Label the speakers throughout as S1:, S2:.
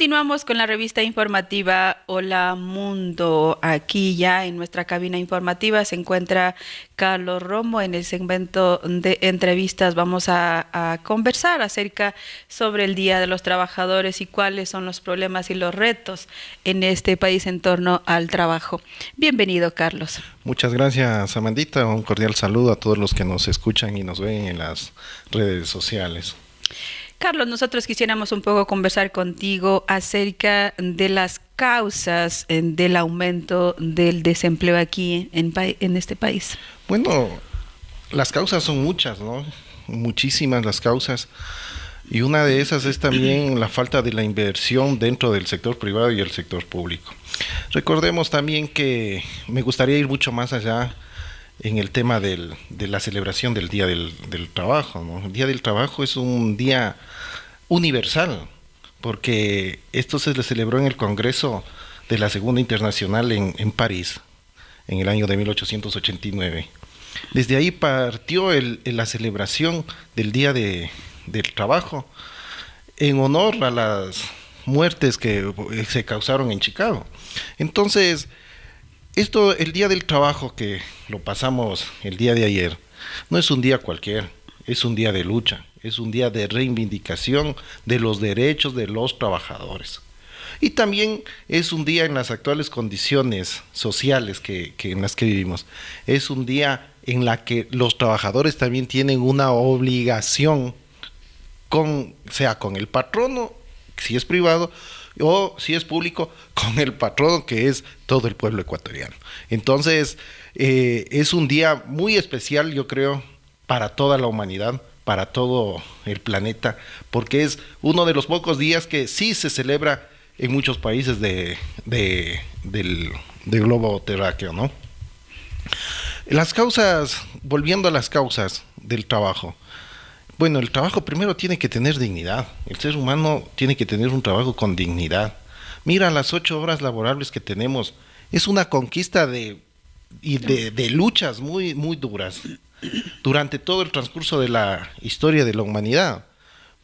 S1: Continuamos con la revista informativa Hola Mundo. Aquí ya en nuestra cabina informativa se encuentra Carlos Romo. En el segmento de entrevistas vamos a conversar acerca sobre el Día de los Trabajadores y cuáles son los problemas y los retos en este país en torno al trabajo. Bienvenido, Carlos.
S2: Muchas gracias, Amandita. Un cordial saludo a todos los que nos escuchan y nos ven en las redes sociales.
S1: Carlos, nosotros quisiéramos un poco conversar contigo acerca de las causas del aumento del desempleo aquí en este país.
S2: Bueno, las causas son muchas, ¿no? Muchísimas las causas. Y una de esas es también la falta de la inversión dentro del sector privado y el sector público. Recordemos también que me gustaría ir mucho más allá en el tema de la celebración del Día del Trabajo, ¿no? El Día del Trabajo es un día universal, porque esto se le celebró en el Congreso de la Segunda Internacional en París, en el año de 1889. Desde ahí partió la celebración del Día del Trabajo, en honor a las muertes que se causaron en Chicago. Entonces, el Día del Trabajo que lo pasamos el día de ayer, no es un día cualquiera, es un día de lucha, es un día de reivindicación de los derechos de los trabajadores. Y también es un día en las actuales condiciones sociales en las que vivimos. Es un día en la que los trabajadores también tienen una obligación, sea con el patrono, si es privado, o si es público, con el patrono que es todo el pueblo ecuatoriano. Entonces, es un día muy especial, yo creo, para toda la humanidad, para todo el planeta, porque es uno de los pocos días que sí se celebra en muchos países del globo terráqueo, ¿no? Volviendo a las causas del trabajo. Bueno, el trabajo primero tiene que tener dignidad. El ser humano tiene que tener un trabajo con dignidad. Mira, las 8 horas laborables que tenemos es una conquista de luchas muy, muy duras durante todo el transcurso de la historia de la humanidad.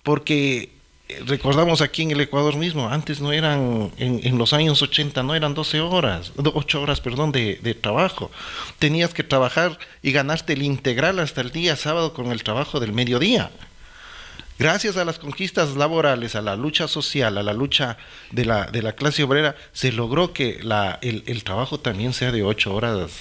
S2: Porque recordamos aquí en el Ecuador mismo, antes no eran, en los años 80 no eran 8 horas, de trabajo. Tenías que trabajar y ganarte el integral hasta el día sábado con el trabajo del mediodía. Gracias a las conquistas laborales, a la lucha social, a la lucha de la clase obrera, se logró que el trabajo también sea de 8 horas,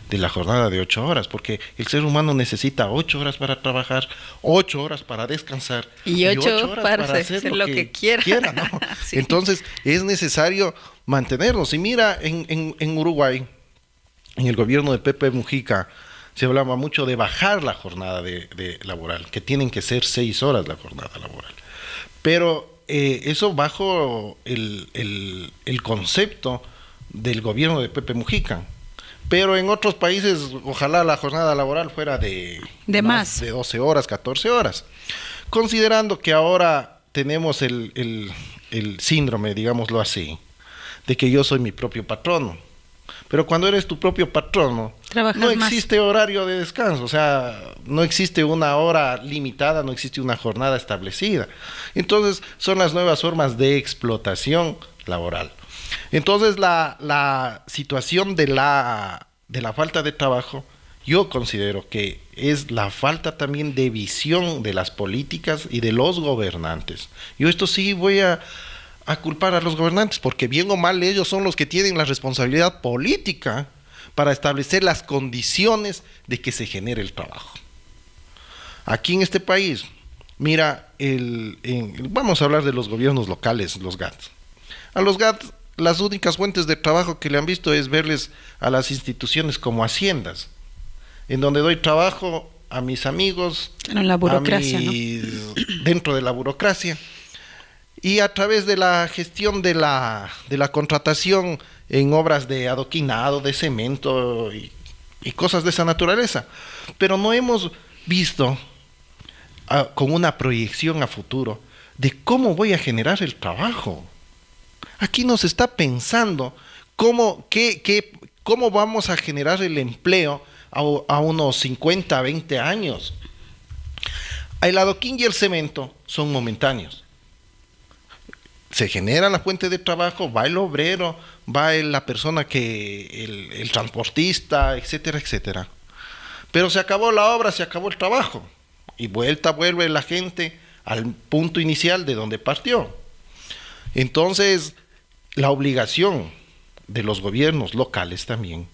S2: de la jornada de 8 horas, porque el ser humano necesita 8 horas para trabajar, 8 horas para descansar
S1: y 8 horas para
S2: hacer lo que quiera, ¿no?
S1: Sí.
S2: Entonces es necesario mantenernos. Y mira, en Uruguay, en el gobierno de Pepe Mujica, se hablaba mucho de bajar la jornada de laboral, que tienen que ser 6 horas la jornada laboral. Pero eso bajo el concepto del gobierno de Pepe Mujica. Pero en otros países, ojalá la jornada laboral fuera de más de 12 horas, 14 horas. Considerando que ahora tenemos el síndrome, digámoslo así, de que yo soy mi propio patrono. Pero cuando eres tu propio patrono, no existe horario de descanso, o sea, no existe una hora limitada, no existe una jornada establecida. Entonces, son las nuevas formas de explotación laboral. Entonces, la situación de la falta de trabajo, yo considero que es la falta también de visión de las políticas y de los gobernantes. Yo esto sí voy a culpar a los gobernantes, porque bien o mal ellos son los que tienen la responsabilidad política para establecer las condiciones de que se genere el trabajo. Aquí en este país, mira, vamos a hablar de los gobiernos locales, los GAT. A los GAT, las únicas fuentes de trabajo que le han visto es verles a las instituciones como haciendas, en donde doy trabajo a mis amigos,
S1: en la burocracia,
S2: dentro de la burocracia. Y a través de la gestión de la contratación en obras de adoquinado, de cemento y cosas de esa naturaleza. Pero no hemos visto con una proyección a futuro de cómo voy a generar el trabajo. Aquí nos está pensando cómo vamos a generar el empleo a unos 50, 20 años. El adoquín y el cemento son momentáneos. se genera la fuente de trabajo, va el obrero, va la persona el transportista, etcétera, etcétera. Pero se acabó la obra, se acabó el trabajo. Y vuelve la gente al punto inicial de donde partió. Entonces, la obligación de los gobiernos locales también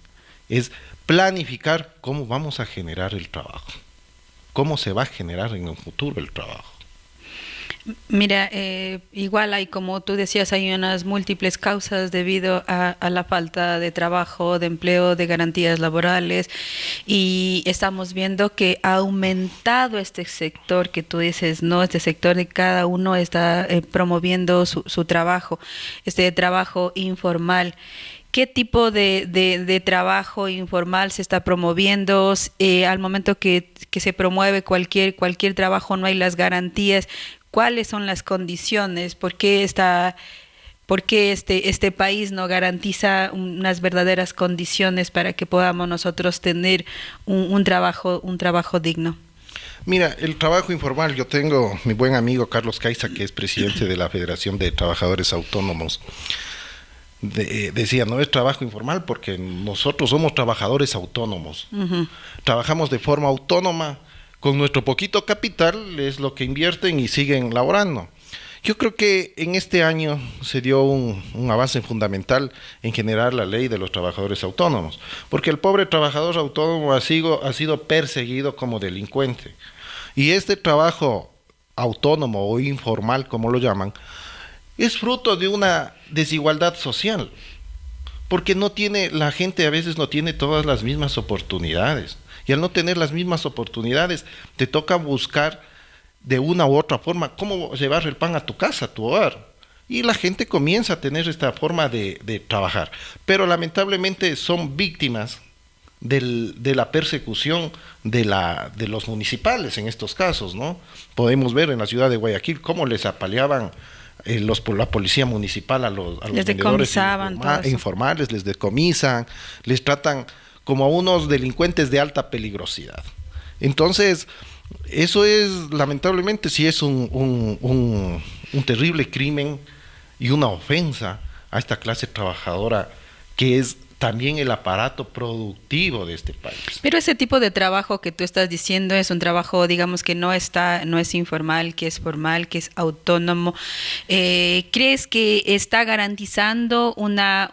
S2: es planificar cómo vamos a generar el trabajo, cómo se va a generar en el futuro el trabajo.
S1: Mira, igual hay, como tú decías, hay unas múltiples causas debido a la falta de trabajo, de empleo, de garantías laborales, y estamos viendo que ha aumentado este sector que tú dices, ¿no? Este sector de cada uno está promoviendo su trabajo, este trabajo informal. ¿Qué tipo de trabajo informal se está promoviendo? Al momento que se promueve cualquier trabajo, no hay las garantías. ¿Cuáles son las condiciones? ¿Por qué este país no garantiza unas verdaderas condiciones para que podamos nosotros tener un trabajo digno?
S2: Mira, el trabajo informal, yo tengo mi buen amigo Carlos Caiza, que es presidente de la Federación de Trabajadores Autónomos. Decía, no es trabajo informal porque nosotros somos trabajadores autónomos. Uh-huh. Trabajamos de forma autónoma, con nuestro poquito capital es lo que invierten y siguen laborando. Yo creo que en este año se dio un avance fundamental en generar la ley de los trabajadores autónomos, porque el pobre trabajador autónomo ha sido perseguido como delincuente. Y este trabajo autónomo o informal, como lo llaman, es fruto de una desigualdad social, porque la gente a veces no tiene todas las mismas oportunidades, y al no tener las mismas oportunidades, te toca buscar de una u otra forma cómo llevar el pan a tu casa, a tu hogar, y la gente comienza a tener esta forma de trabajar, pero lamentablemente son víctimas de la persecución de los municipales en estos casos, ¿no? Podemos ver en la ciudad de Guayaquil cómo les apaleaban la policía municipal a los vendedores informales, les decomisan, les tratan como a unos delincuentes de alta peligrosidad. Entonces, eso es, lamentablemente, sí es un terrible crimen y una ofensa a esta clase trabajadora que es también el aparato productivo de este país.
S1: Pero ese tipo de trabajo que tú estás diciendo es un trabajo, digamos, que no es informal, que es formal, que es autónomo. ¿Crees que está garantizando una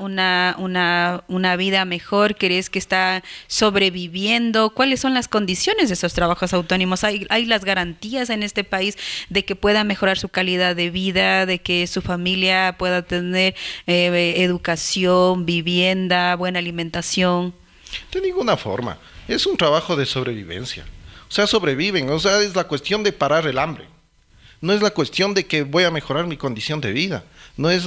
S1: vida mejor? ¿Crees que está sobreviviendo? ¿Cuáles son las condiciones de esos trabajos autónomos? ¿Hay las garantías en este país de que pueda mejorar su calidad de vida, de que su familia pueda tener educación, vivienda, buena alimentación?
S2: De ninguna forma. Es un trabajo de sobrevivencia. O sea, sobreviven. O sea, es la cuestión de parar el hambre. No es la cuestión de que voy a mejorar mi condición de vida. No es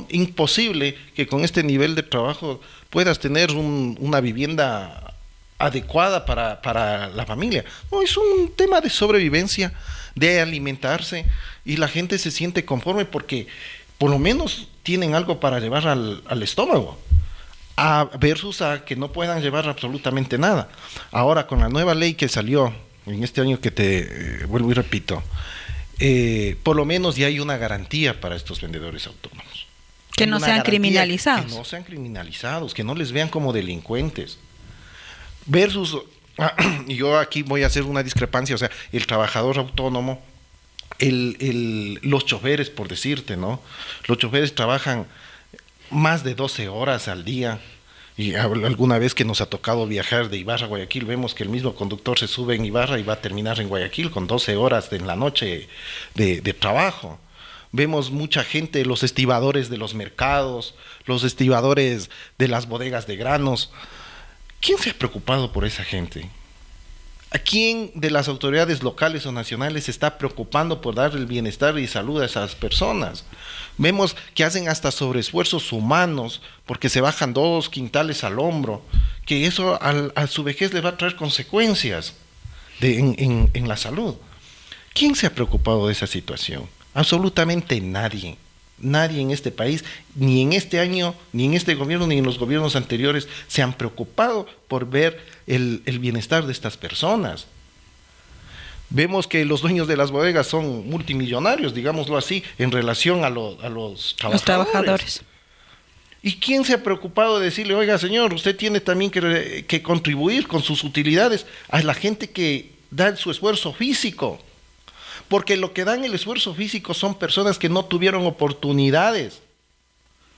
S2: imposible que con este nivel de trabajo puedas tener una vivienda adecuada para la familia. No, es un tema de sobrevivencia, de alimentarse, y la gente se siente conforme porque por lo menos tienen algo para llevar al estómago. Versus a que no puedan llevar absolutamente nada. Ahora, con la nueva ley que salió en este año, que te vuelvo y repito, por lo menos ya hay una garantía para estos vendedores autónomos.
S1: Que no sean criminalizados.
S2: Que no sean criminalizados, que no les vean como delincuentes. Versus, y yo aquí voy a hacer una discrepancia, o sea, el trabajador autónomo, los choferes, por decirte, ¿no? Los choferes trabajan más de 12 horas al día, y alguna vez que nos ha tocado viajar de Ibarra a Guayaquil, vemos que el mismo conductor se sube en Ibarra y va a terminar en Guayaquil con 12 horas en la noche de trabajo. Vemos mucha gente, los estibadores de los mercados, los estibadores de las bodegas de granos. ¿Quién se ha preocupado por esa gente? ¿A quién de las autoridades locales o nacionales se está preocupando por dar el bienestar y salud a esas personas? Vemos que hacen hasta sobreesfuerzos humanos porque se bajan 2 quintales al hombro, que eso a su vejez le va a traer consecuencias en la salud. ¿Quién se ha preocupado de esa situación? Absolutamente nadie. Nadie en este país, ni en este año, ni en este gobierno, ni en los gobiernos anteriores, se han preocupado por ver el bienestar de estas personas. Vemos que los dueños de las bodegas son multimillonarios, digámoslo así, en relación a los trabajadores.
S1: Los trabajadores.
S2: ¿Y quién se ha preocupado de decirle, oiga señor, usted tiene también que contribuir con sus utilidades a la gente que da su esfuerzo físico? Porque lo que dan el esfuerzo físico son personas que no tuvieron oportunidades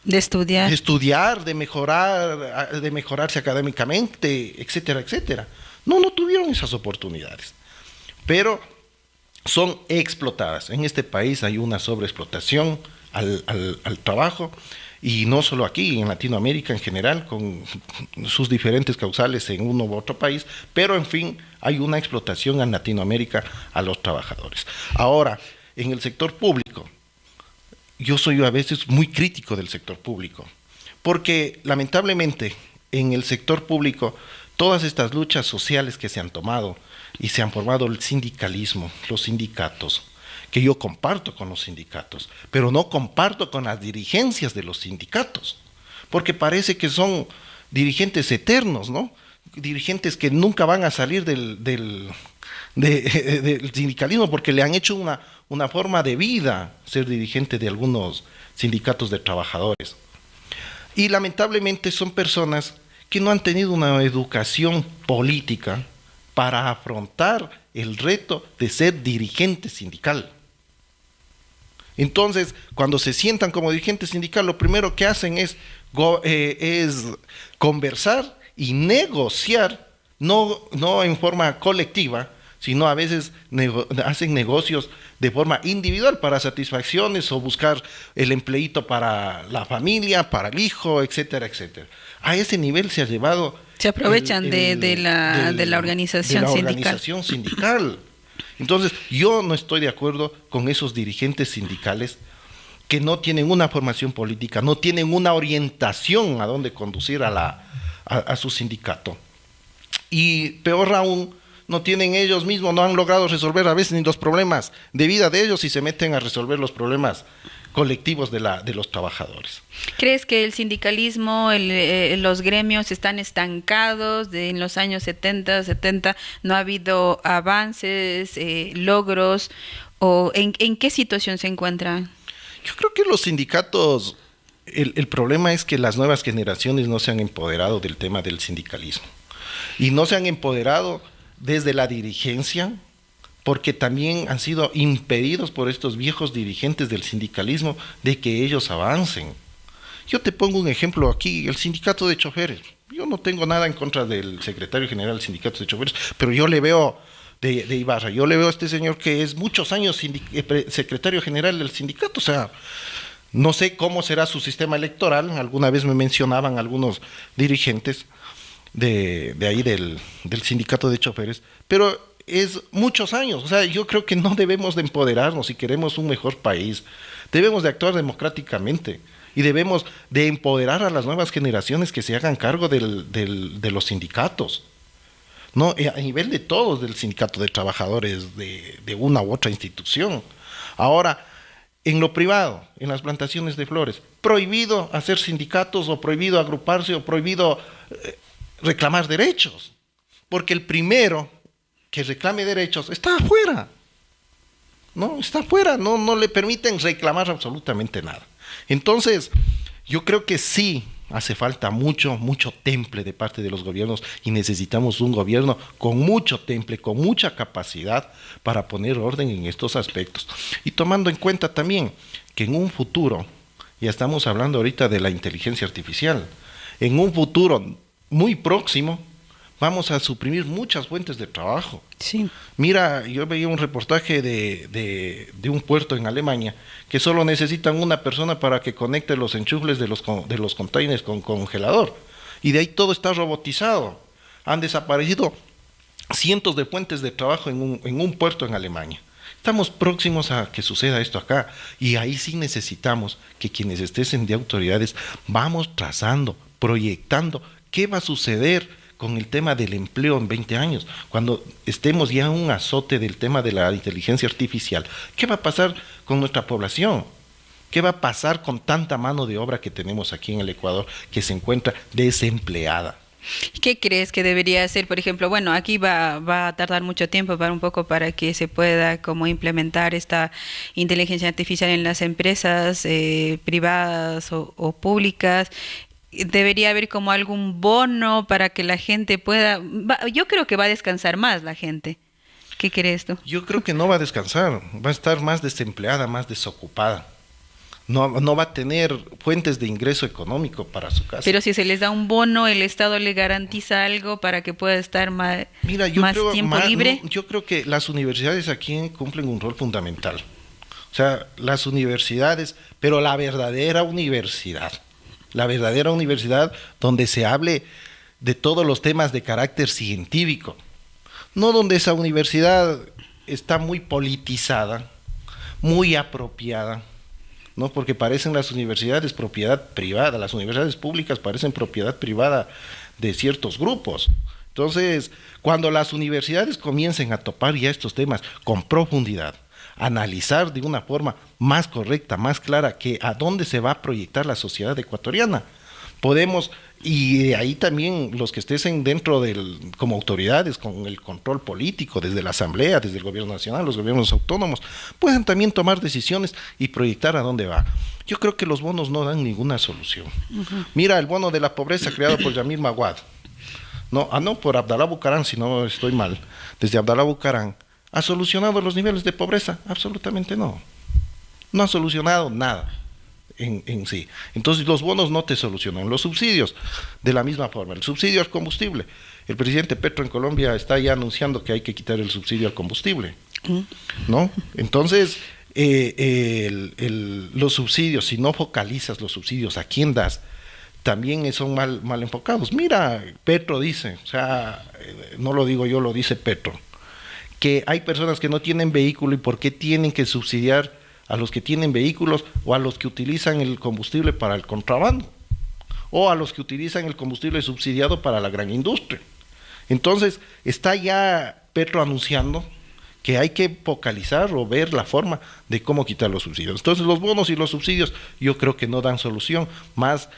S1: de estudiar,
S2: de mejorar, de mejorarse académicamente, etcétera, etcétera. No tuvieron esas oportunidades. Pero son explotadas. En este país hay una sobreexplotación al trabajo, y no solo aquí, en Latinoamérica en general, con sus diferentes causales en uno u otro país, pero en fin, hay una explotación en Latinoamérica a los trabajadores. Ahora, en el sector público, yo soy a veces muy crítico del sector público, porque lamentablemente en el sector público todas estas luchas sociales que se han tomado y se han formado el sindicalismo, los sindicatos, que yo comparto con los sindicatos, pero no comparto con las dirigencias de los sindicatos, porque parece que son dirigentes eternos, ¿no? Dirigentes que nunca van a salir del sindicalismo, porque le han hecho una forma de vida ser dirigente de algunos sindicatos de trabajadores. Y lamentablemente son personas que no han tenido una educación política para afrontar el reto de ser dirigente sindical. Entonces, cuando se sientan como dirigente sindical, lo primero que hacen es conversar y negociar, no en forma colectiva, sino a veces hacen negocios de forma individual para satisfacciones o buscar el empleíto para la familia, para el hijo, etcétera, etcétera. A ese nivel se ha llevado...
S1: Se aprovechan de la organización
S2: sindical. Entonces, yo no estoy de acuerdo con esos dirigentes sindicales que no tienen una formación política, no tienen una orientación a dónde conducir a su sindicato. Y peor aún, no tienen ellos mismos, no han logrado resolver a veces ni los problemas de vida de ellos y se meten a resolver los problemas colectivos de los trabajadores.
S1: ¿Crees que el sindicalismo, los gremios están estancados? En los años 70 no ha habido avances, logros, o ¿en qué situación se encuentran?
S2: Yo creo que los sindicatos, el problema es que las nuevas generaciones no se han empoderado del tema del sindicalismo, y no se han empoderado desde la dirigencia, porque también han sido impedidos por estos viejos dirigentes del sindicalismo de que ellos avancen. Yo te pongo un ejemplo aquí, el sindicato de choferes. Yo no tengo nada en contra del secretario general del sindicato de choferes, pero yo le veo de Ibarra, yo le veo a este señor que es muchos años secretario general del sindicato, o sea, no sé cómo será su sistema electoral. Alguna vez me mencionaban algunos dirigentes de ahí del sindicato de choferes, pero es muchos años. O sea, yo creo que no debemos de empoderarnos si queremos un mejor país. Debemos de actuar democráticamente y debemos de empoderar a las nuevas generaciones que se hagan cargo de los sindicatos, no a nivel de todos, del sindicato de trabajadores de una u otra institución. Ahora, en lo privado, en las plantaciones de flores, prohibido hacer sindicatos, o prohibido agruparse, o prohibido reclamar derechos, porque el primero que reclame derechos está afuera, no le permiten reclamar absolutamente nada. Entonces, yo creo que sí hace falta mucho temple de parte de los gobiernos, y necesitamos un gobierno con mucho temple, con mucha capacidad para poner orden en estos aspectos. Y tomando en cuenta también que en un futuro, ya estamos hablando ahorita de la inteligencia artificial, en un futuro muy próximo, vamos a suprimir muchas fuentes de trabajo.
S1: Sí.
S2: Mira, yo veía un reportaje de un puerto en Alemania que solo necesitan una persona para que conecte los enchufles de los containers con congelador, y de ahí todo está robotizado. Han desaparecido cientos de fuentes de trabajo en un puerto en Alemania. Estamos próximos a que suceda esto acá, y ahí sí necesitamos que quienes estén de autoridades vamos trazando, proyectando qué va a suceder con el tema del empleo en 20 años, cuando estemos ya en un azote del tema de la inteligencia artificial. ¿Qué va a pasar con nuestra población? ¿Qué va a pasar con tanta mano de obra que tenemos aquí en el Ecuador que se encuentra desempleada?
S1: ¿Qué crees que debería hacer? Por ejemplo, bueno, aquí va a tardar mucho tiempo para un poco para que se pueda como implementar esta inteligencia artificial en las empresas privadas o públicas. Debería haber como algún bono para que la gente pueda. Yo creo que va a descansar más la gente. ¿Qué crees tú?
S2: Yo creo que no va a descansar, va a estar más desempleada, más desocupada. No va a tener fuentes de ingreso económico para su casa.
S1: Pero si se les da un bono, el Estado le garantiza algo para que pueda estar más,
S2: Mira, yo
S1: más
S2: creo,
S1: tiempo libre.
S2: no, yo creo que las universidades aquí cumplen un rol fundamental. O sea, las universidades, pero la verdadera universidad donde se hable de todos los temas de carácter científico, no donde esa universidad está muy politizada, muy apropiada, ¿no? Porque parecen las universidades propiedad privada, las universidades públicas parecen propiedad privada de ciertos grupos. Entonces, cuando las universidades comiencen a topar ya estos temas con profundidad, analizar de una forma más correcta, más clara, que a dónde se va a proyectar la sociedad ecuatoriana, podemos, y de ahí también los que estén dentro como autoridades, con el control político, desde la Asamblea, desde el Gobierno Nacional, los gobiernos autónomos, pueden también tomar decisiones y proyectar a dónde va. Yo creo que los bonos no dan ninguna solución. Mira, el bono de la pobreza creado por Yamil Maguad, no, por Abdalá Bucaram, si no estoy mal, desde Abdalá Bucaram, ¿ha solucionado los niveles de pobreza? Absolutamente no. No ha solucionado nada en sí. Entonces los bonos no te solucionan. Los subsidios, de la misma forma. El subsidio al combustible. El presidente Petro en Colombia está ya anunciando que hay que quitar el subsidio al combustible, ¿no? Entonces, los subsidios, si no focalizas los subsidios, ¿a quién das? También son mal enfocados. Mira, Petro dice, o sea, no lo digo yo, lo dice Petro, que hay personas que no tienen vehículo y por qué tienen que subsidiar a los que tienen vehículos o a los que utilizan el combustible para el contrabando o a los que utilizan el combustible subsidiado para la gran industria. Entonces, está ya Petro anunciando que hay que focalizar o ver la forma de cómo quitar los subsidios. Entonces, los bonos y los subsidios yo creo que no dan solución, más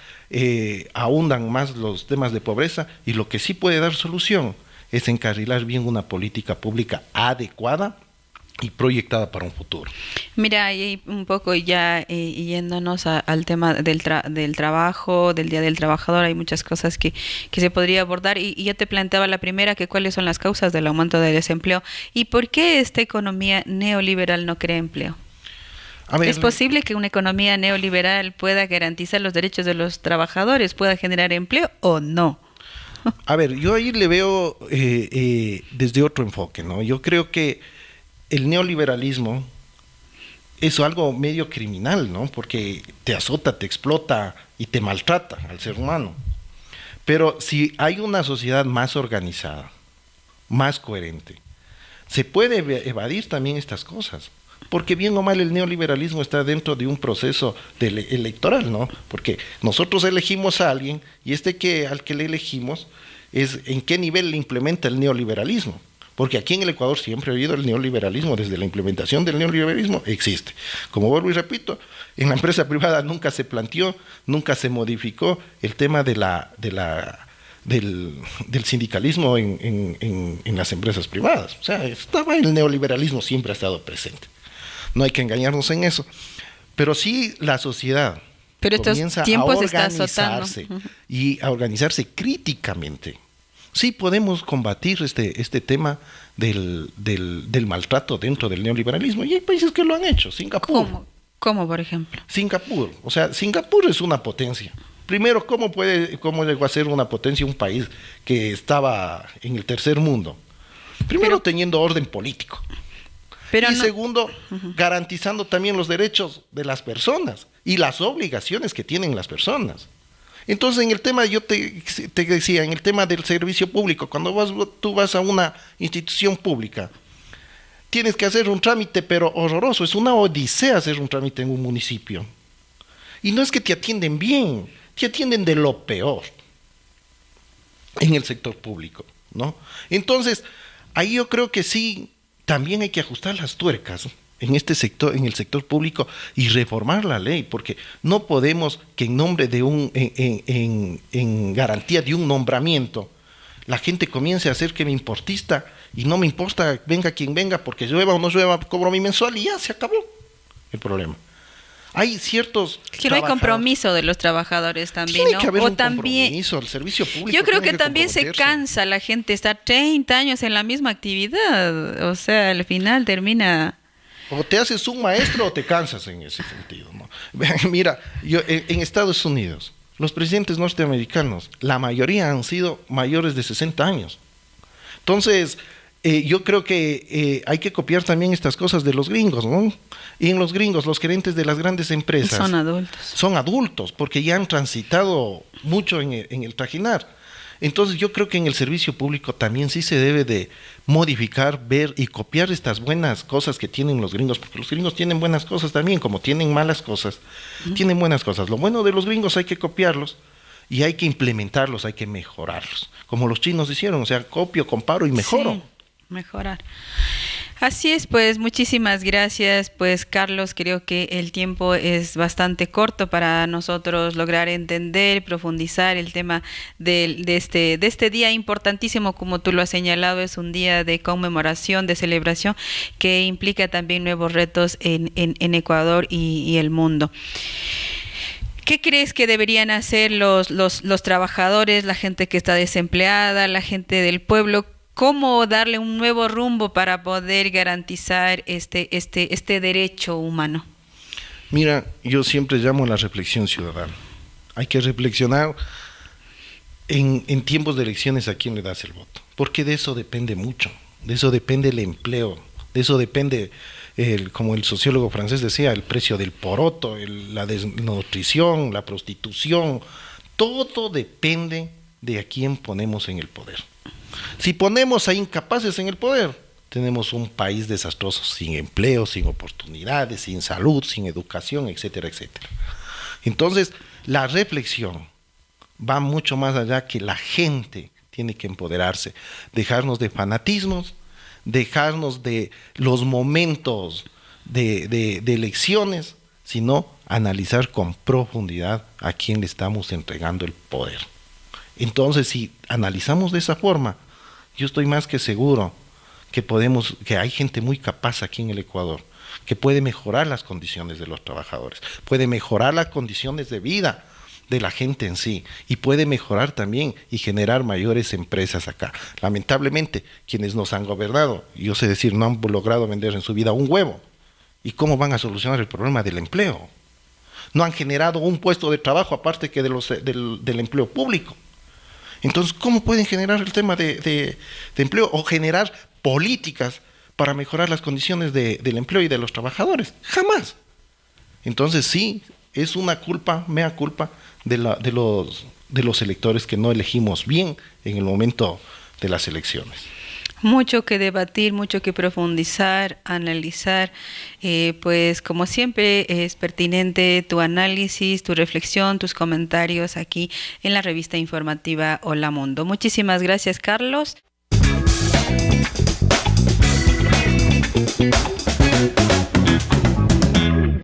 S2: ahondan más los temas de pobreza, y lo que sí puede dar solución es encarrilar bien una política pública adecuada y proyectada para un futuro.
S1: Mira, y un poco ya yéndonos al tema del trabajo, del Día del Trabajador, hay muchas cosas que se podría abordar, y yo te planteaba la primera, que cuáles son las causas del aumento del desempleo y por qué esta economía neoliberal no crea empleo. A ver, ¿es posible que una economía neoliberal pueda garantizar los derechos de los trabajadores, pueda generar empleo o no?
S2: A ver, yo ahí le veo desde otro enfoque, ¿no? Yo creo que el neoliberalismo es algo medio criminal, ¿no? Porque te azota, te explota y te maltrata al ser humano. Pero si hay una sociedad más organizada, más coherente, se puede evadir también estas cosas. Porque bien o mal el neoliberalismo está dentro de un proceso electoral, ¿no? Porque nosotros elegimos a alguien y al que le elegimos es en qué nivel le implementa el neoliberalismo. Porque aquí en el Ecuador siempre ha habido el neoliberalismo, desde la implementación del neoliberalismo existe. Como vuelvo y repito, en la empresa privada nunca se planteó, nunca se modificó el tema del sindicalismo en las empresas privadas. O sea, el neoliberalismo siempre ha estado presente. No hay que engañarnos en eso. Pero sí la sociedad comienza a organizarse y a organizarse críticamente. Sí podemos combatir este tema del maltrato dentro del neoliberalismo, y hay países que lo han hecho. Singapur.
S1: ¿Cómo, por ejemplo?
S2: Singapur. O sea, Singapur es una potencia. Primero, ¿cómo llegó a ser una potencia un país que estaba en el tercer mundo? Primero, teniendo orden político. Y segundo, garantizando también los derechos de las personas y las obligaciones que tienen las personas. Entonces, en el tema, yo te decía, en el tema del servicio público, cuando tú vas a una institución pública, tienes que hacer un trámite, pero horroroso, es una odisea hacer un trámite en un municipio. Y no es que te atienden bien, te atienden de lo peor en el sector público, ¿no? Entonces, ahí yo creo que sí, también hay que ajustar las tuercas en este sector, en el sector público, y reformar la ley, porque no podemos que en nombre de en garantía de un nombramiento, la gente comience a hacer que me importista y no me importa, venga quien venga, porque llueva o no llueva, cobro mi mensual y ya se acabó el problema. Hay ciertos
S1: que no hay compromiso de los trabajadores también,
S2: tiene
S1: ¿no?
S2: que haber
S1: o
S2: un
S1: también
S2: compromiso, el servicio público.
S1: Yo creo
S2: tiene
S1: que también se cansa la gente estar 30 años en la misma actividad, o sea, al final termina.
S2: O te haces un maestro o te cansas en ese sentido, ¿no? Mira, yo en Estados Unidos, los presidentes norteamericanos, la mayoría han sido mayores de 60 años. Entonces, yo creo que hay que copiar también estas cosas de los gringos, ¿no? Y en los gringos, los gerentes de las grandes empresas
S1: son adultos.
S2: Son adultos, porque ya han transitado mucho en el trajinar. Entonces yo creo que en el servicio público también sí se debe de modificar, ver y copiar estas buenas cosas que tienen los gringos, porque los gringos tienen buenas cosas también, como tienen malas cosas, tienen buenas cosas. Lo bueno de los gringos hay que copiarlos y hay que implementarlos, hay que mejorarlos, como los chinos hicieron, o sea, copio, comparo y mejoro.
S1: Sí, mejorar. Así es, pues muchísimas gracias, pues Carlos, creo que el tiempo es bastante corto para nosotros lograr entender, profundizar el tema de este día importantísimo, como tú lo has señalado, es un día de conmemoración, de celebración, que implica también nuevos retos en Ecuador y el mundo. ¿Qué crees que deberían hacer los trabajadores, la gente que está desempleada, la gente del pueblo? ¿Cómo darle un nuevo rumbo para poder garantizar este derecho humano?
S2: Mira, yo siempre llamo a la reflexión ciudadana. Hay que reflexionar en tiempos de elecciones a quién le das el voto, porque de eso depende mucho, de eso depende el empleo, de eso depende, como el sociólogo francés decía, el precio del poroto, la desnutrición, la prostitución, todo depende de a quién ponemos en el poder. Si ponemos a incapaces en el poder, tenemos un país desastroso, sin empleo, sin oportunidades, sin salud, sin educación, etcétera, etcétera. Entonces, la reflexión va mucho más allá, que la gente tiene que empoderarse, dejarnos de fanatismos, dejarnos de los momentos de elecciones, sino analizar con profundidad a quién le estamos entregando el poder. Entonces, si analizamos de esa forma, yo estoy más que seguro que hay gente muy capaz aquí en el Ecuador, que puede mejorar las condiciones de los trabajadores, puede mejorar las condiciones de vida de la gente en sí, y puede mejorar también y generar mayores empresas acá. Lamentablemente, quienes nos han gobernado, yo sé decir, no han logrado vender en su vida un huevo. ¿Y cómo van a solucionar el problema del empleo? No han generado un puesto de trabajo aparte que del empleo público. Entonces, ¿cómo pueden generar el tema de empleo o generar políticas para mejorar las condiciones del empleo y de los trabajadores? Jamás. Entonces, sí, es una culpa, mea culpa de los electores que no elegimos bien en el momento de las elecciones.
S1: Mucho que debatir, mucho que profundizar, analizar, pues como siempre es pertinente tu análisis, tu reflexión, tus comentarios aquí en la revista informativa Hola Mundo. Muchísimas gracias, Carlos.